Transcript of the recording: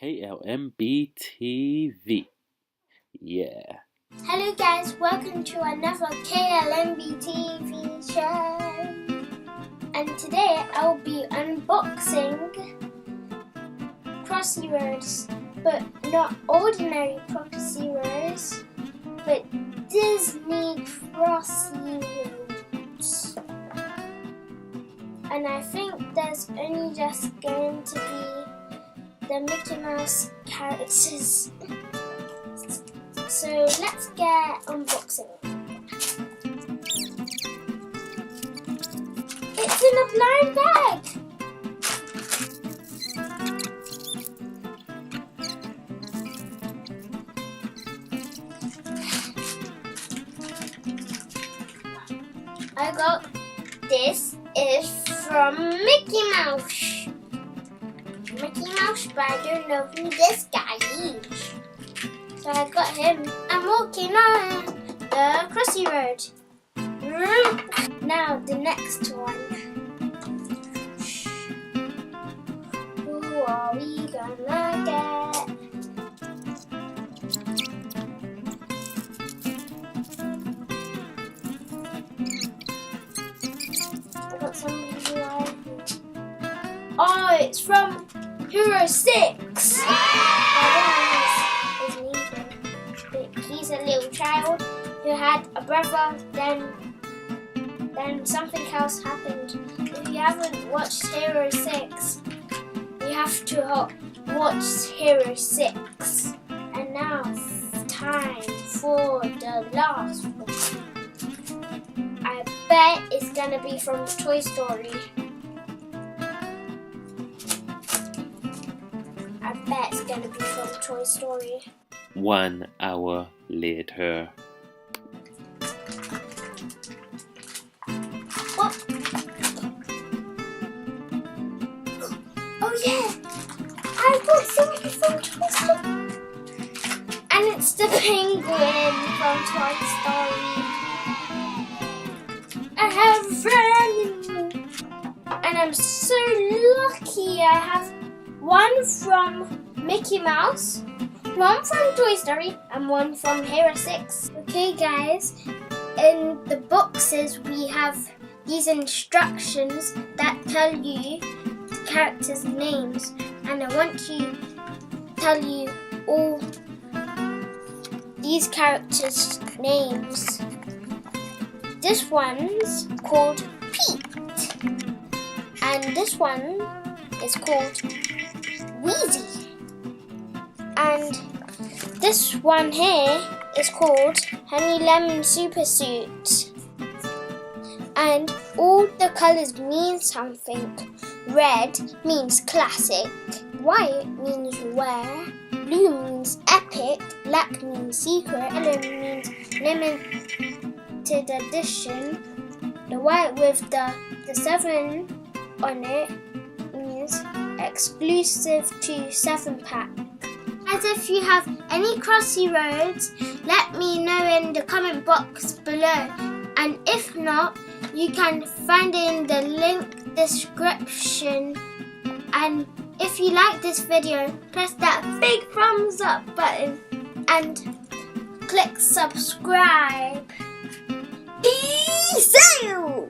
KLMB TV. Yeah. Hello guys, welcome to another KLMB TV show. And today I'll be unboxing Crossy Roads, but not ordinary Crossy Roads, but Disney Crossy Roads. And I think there's only just going to be the Mickey Mouse characters. So let's get unboxing. It's in a blind bag. I got this is from Mickey Mouse. Mickey Mouse, but I don't know who this guy is. So I got him. I'm walking on the Crossy Road. Now the next one. Who are we gonna get? I got somebody who I... Oh, it's from Hero 6. He's a little child who had a brother, then something else happened. If you haven't watched Hero 6, you have to watch Hero 6. And now it's time for the last one. I bet it's gonna be from Toy Story. I bet it's gonna be from Toy Story. 1 hour later. Oh yeah! I got something from Toy Story. And it's the penguin from Toy Story. I have a friend. And I'm so lucky I have one from Mickey Mouse, one from Toy Story, and one from Hero 6. Okay guys, in the boxes we have these instructions that tell you the characters' names, and I want to tell you all these characters' names. This one's called Pete, and this one is called Wheezy, and this one here is called Honey Lemon Super Suit. And all the colours mean something. Red means classic, white means rare, blue means epic, black means secret, yellow means limited edition. The white with the 7 on it means exclusive to 7-pack. As if you have any Crossy Roads, let me know in the comment box below. And if not, you can find it in the link description. And if you like this video, press that big thumbs up button and click subscribe. Peace out!